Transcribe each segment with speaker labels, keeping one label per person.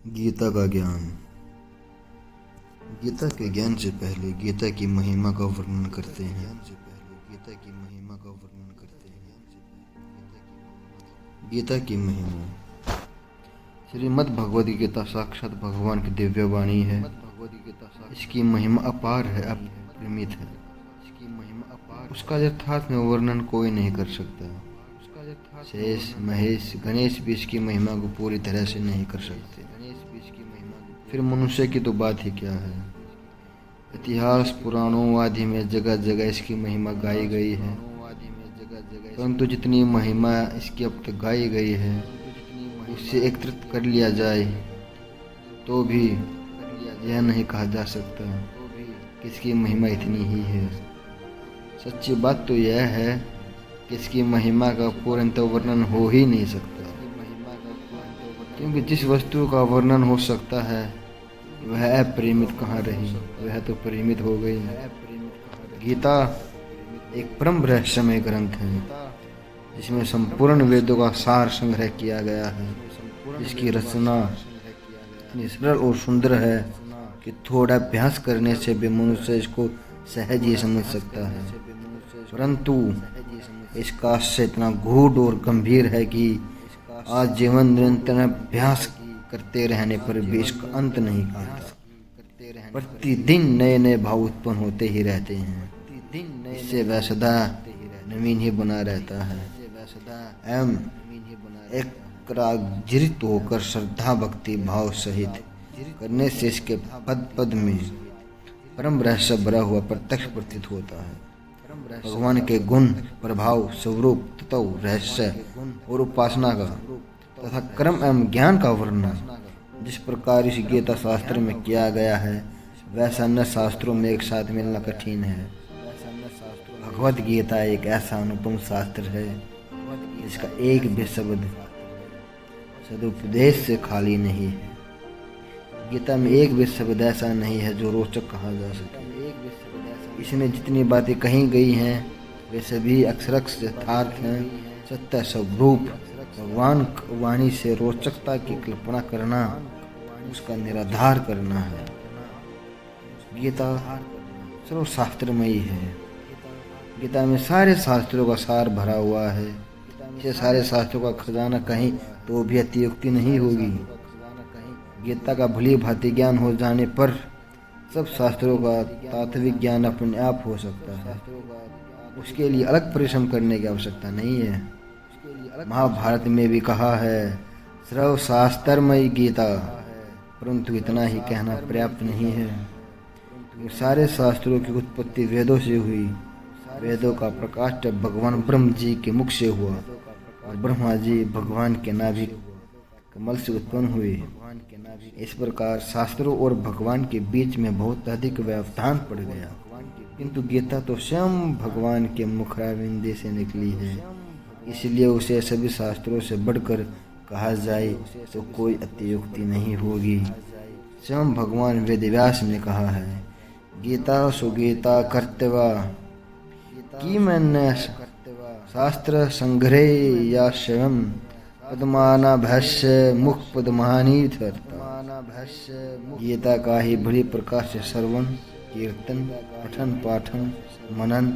Speaker 1: गीता का ज्ञान। गीता के ज्ञान से पहले गीता की महिमा का वर्णन करते हैं। गीता की महिमा। श्रीमद् भगवद गीता साक्षात भगवान की दिव्य वाणी है। इसकी महिमा अपार है, अपरिमित है। उसका यथार्थ में वर्णन कोई नहीं कर सकता। शेष, महेश, गणेश भी इसकी महिमा को पूरी तरह से नहीं कर सकते। फिर मनुष्य की तो बात ही क्या है। इतिहास, पुराणों आदि में जगह जगह इसकी महिमा गाई गई है, परंतु जितनी महिमा इसकी अब तक गाई गई है उससे एकत्रित कर लिया जाए तो भी यह नहीं कहा जा सकता कि इसकी महिमा इतनी ही है। सच्ची बात तो यह है कि इसकी महिमा का पूर्णतः वर्णन हो ही नहीं सकता, क्योंकि जिस वस्तु का वर्णन हो सकता है वह अपरिमित कहाँ रही, वह तो परिमित हो गई। गीता एक परम रहस्यमय ग्रंथ है जिसमें संपूर्ण वेदों का सार संग्रह किया गया है। इसकी रचना इतनी सरल और सुंदर है कि थोड़ा अभ्यास करने से भी मनुष्य इसको सहज ही समझ सकता है, परंतु इसका आशय इतना गूढ़ और गंभीर है कि आज जीवन निरंतर अभ्यास करते रहने पर भी इसका अंत नहीं आता। प्रतिदिन नए नए भाव उत्पन्न होते ही रहते हैं। इससे वह सदा नवीन ही बना रहता है एवं एकाग्रित होकर श्रद्धा भक्ति भाव सहित करने से इसके पद पद में परम रहस्य भरा हुआ प्रत्यक्ष प्रतीत होता है। भगवान के गुण, प्रभाव, स्वरूप, तत्व, रहस्य और उपासना का तथा कर्म एवं ज्ञान का वर्णन जिस प्रकार इस गीता शास्त्र में किया गया है वैसा अन्य शास्त्रों में एक साथ मिलना कठिन है। भगवद गीता एक ऐसा अनुपम शास्त्र है जिसका एक भी शब्द सदुपदेश से खाली नहीं है। गीता में एक भी शब्द ऐसा नहीं है जो रोचक कहा जा सके। इसमें जितनी बातें कही गई हैं वे सभी अक्षरश यथार्थ हैं। सत्य स्वरूप भगवान वाणी से रोचकता की कल्पना करना उसका निराधार करना है। गीता सर्वशास्त्रमयी है। गीता में सारे शास्त्रों का सार भरा हुआ है। इसे सारे शास्त्रों का खजाना कहीं तो भी अतियुक्ति नहीं होगी। गीता का भली भांति ज्ञान हो जाने पर सब शास्त्रों का तात्विक ज्ञान अपने आप हो सकता है। उसके लिए अलग परिश्रम करने की आवश्यकता नहीं है। महाभारत में भी कहा है सर्वशास्त्रमयी गीता, परंतु इतना ही कहना पर्याप्त नहीं है। सारे शास्त्रों की उत्पत्ति वेदों से हुई। वेदों का प्रकाश जब भगवान ब्रह्म जी के मुख से हुआ और ब्रह्मा जी भगवान के नाभि कमल से उत्पन्न हुए। इस प्रकार शास्त्रों और भगवान के बीच में बहुत अधिक व्यवधान पड़ गया, किंतु गीता तो स्वयं भगवान के मुखारविंद से निकली है, इसलिए उसे सभी शास्त्रों से बढ़कर कहा जाए तो कोई अतियुक्ति नहीं होगी। स्वयं भगवान वेदव्यास ने कहा है गीता सुगीता कर्तव्य की मैंने शास्त्र संग्रह या स्वयं पद्माना भस्य मुख पद्मानी धरता। गीता का ही बड़ी प्रकार से श्रवण, कीर्तन, पठन पाठन, मनन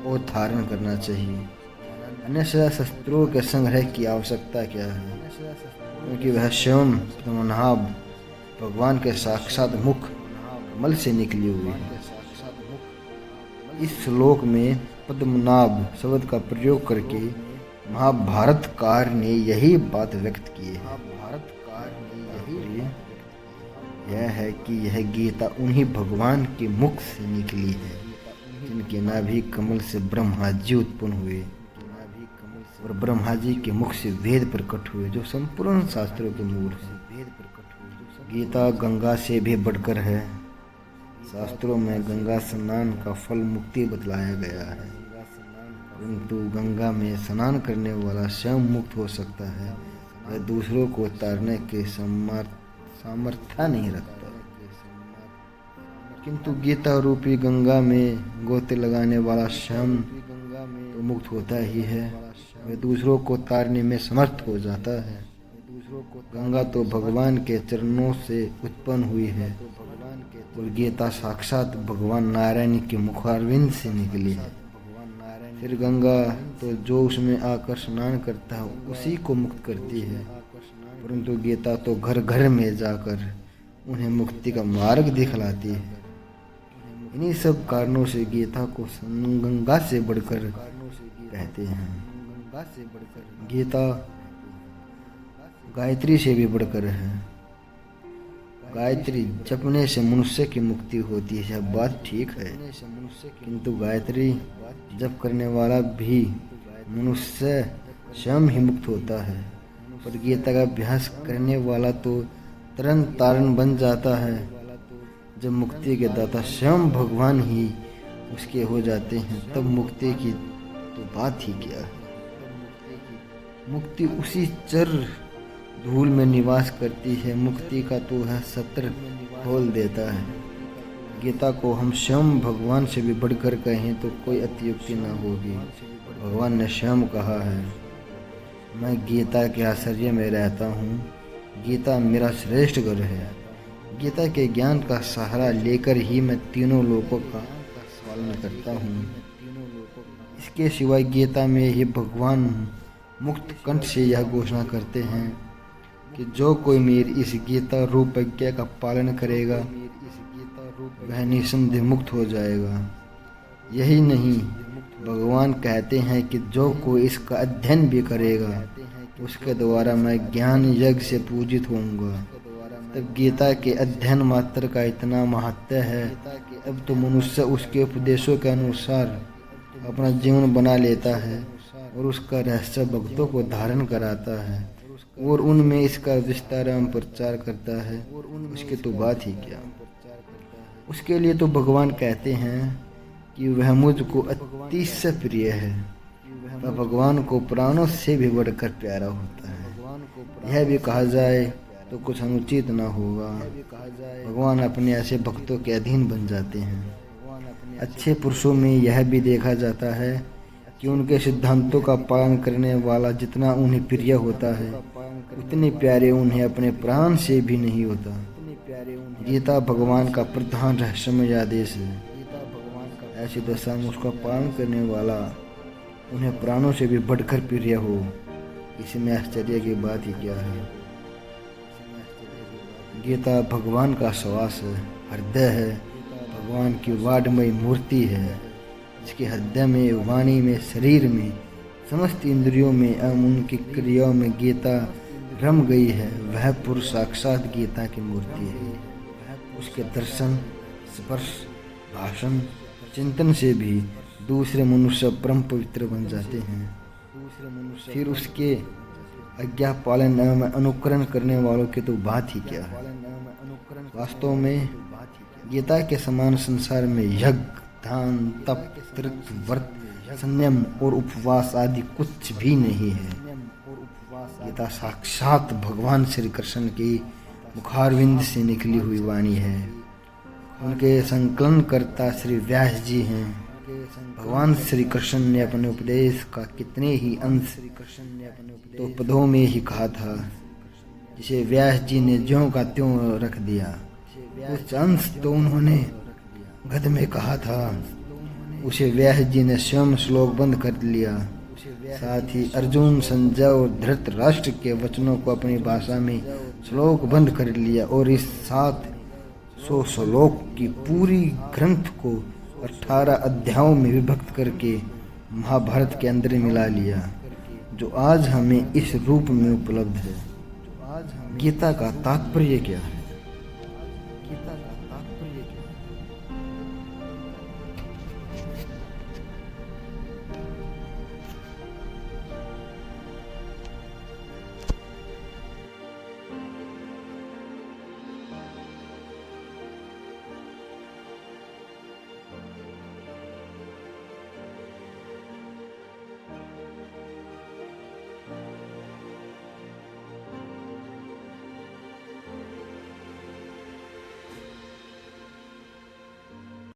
Speaker 1: और धारण करना चाहिए। अन्य शस्त्रों के संग्रह की आवश्यकता क्या है, क्योंकि वह स्वयं पद्मनाभ भगवान के साक्षात मुख कमल से निकली हुई है। इस श्लोक में पद्मनाभ शब्द का प्रयोग करके महाभारतकार ने यही बात व्यक्त की है। यह है कि यह गीता उन्हीं भगवान के मुख से निकली है जिनके नाभि कमल से ब्रह्मा जी उत्पन्न हुए और ब्रह्मा जी के मुख से वेद प्रकट हुए जो संपूर्ण शास्त्रों के मूल है। गीता गंगा से भी बढ़कर है। शास्त्रों में गंगा स्नान का फल मुक्ति बतलाया गया है, परंतु गंगा में स्नान करने वाला स्वयं मुक्त हो सकता है, वह दूसरों को तारने के सामर्थ्य नहीं रखता। किंतु गीता रूपी गंगा में गोते लगाने वाला स्वयं तो मुक्त होता ही है, वह दूसरों को तारने में समर्थ हो जाता है। गंगा तो भगवान के चरणों से उत्पन्न हुई है और गीता साक्षात भगवान नारायण के मुखारविंद से निकली है। फिर गंगा तो जो उसमें आकर स्नान करता है उसी को मुक्त करती है, परंतु गीता तो घर घर में जाकर उन्हें मुक्ति का मार्ग दिखलाती है। इन्हीं सब कारणों से गीता को गंगा से बढ़कर कहते हैं। गीता गायत्री से भी बढ़कर है। गायत्री जपने से मनुष्य की मुक्ति होती है, यह बात ठीक है, किंतु गायत्री जप करने वाला भी मनुष्य स्वयं ही मुक्त होता है, पर गीता का अभ्यास करने वाला तो तरन तारण बन जाता है। जब मुक्ति के दाता स्वयं भगवान ही उसके हो जाते हैं, तब मुक्ति की तो बात ही क्या है। मुक्ति उसी चर धूल में निवास करती है। मुक्ति का तो है सत्र खोल देता है। गीता को हम स्वयं भगवान से भी बढ़कर कहें तो कोई अतियुक्ति न होगी। भगवान ने स्वयं कहा है, मैं गीता के आश्रय में रहता हूँ, गीता मेरा श्रेष्ठ गुरु है। गीता के ज्ञान का सहारा लेकर ही मैं तीनों लोकों का पालन करता हूँ। इसके सिवाय गीता में ही भगवान मुक्त कंठ से यह घोषणा करते हैं कि जो कोई मेरी इस गीता रूप आज्ञा का पालन करेगा वह निसंदेह मुक्त हो जाएगा। यही नहीं, भगवान कहते हैं कि जो कोई इसका अध्ययन भी करेगा उसके द्वारा मैं ज्ञान यज्ञ से पूजित होऊंगा। तब गीता के अध्ययन मात्र का इतना महत्व है, अब तो मनुष्य उसके उपदेशों के अनुसार अपना जीवन बना लेता है और उसका रहस्य भक्तों को धारण कराता है और उनमें इसका विस्तार एवं प्रचार करता है। उसकी तो बात ही क्या। उसके लिए तो भगवान कहते हैं कि वह मुझको अतिशय प्रिय है। वह भगवान को प्राणों से भी बढ़कर प्यारा होता है। यह भी कहा जाए तो कुछ अनुचित न होगा। भगवान अपने ऐसे भक्तों के अधीन बन जाते हैं। अच्छे पुरुषों में यह भी देखा जाता है कि उनके सिद्धांतों का पालन करने वाला जितना उन्हें प्रिय होता है, उतने प्यारे उन्हें अपने प्राण से भी नहीं होता। गीता भगवान का प्रधान रहस्यमय आदेश है। ऐसी दशा में उसका पालन करने वाला उन्हें प्राणों से भी बढ़कर प्रिय हो, इसमें आश्चर्य की बात ही क्या है। गीता भगवान का श्वास है, हृदय है, भगवान की वाडमयी मूर्ति है, जिसके हृदय में, वाणी में, शरीर में, समस्त इंद्रियों में एवं उनकी क्रियाओं में गीता रम गई है। वह पुरुष साक्षात गीता की मूर्ति है। उसके दर्शन, स्पर्श, भाषण, चिंतन से भी दूसरे मनुष्य परम पवित्र बन जाते हैं। फिर उसके आज्ञा पालन एवं अनुकरण करने वालों की तो बात ही क्या है। वास्तव में गीता के समान संसार में यज्ञ, दान, तप, तीर्थ, व्रत, संयम और उपवास आदि कुछ भी नहीं है। गीता साक्षात भगवान श्री कृष्ण की मुखारविंद से निकली हुई वाणी है। उनके संकलनकर्ता श्री व्यास जी हैं। भगवान श्री कृष्ण ने अपने उपदेश का कितने ही अंश तो पदों में ही कहा था, जिसे व्यास जी ने ज्यों का त्यों रख दिया। कुछ अंश तो उन्होंने गद्य में कहा था, उसे व्यास जी ने स्वयं श्लोकबंद कर लिया। साथ ही अर्जुन, संजय और धृतराष्ट्र के वचनों को अपनी भाषा में श्लोकबंद कर लिया और इस 700 श्लोक की पूरी ग्रंथ को 18 अध्यायों में विभक्त करके महाभारत के अंदर मिला लिया, जो आज हमें इस रूप में उपलब्ध है। गीता का तात्पर्य क्या है?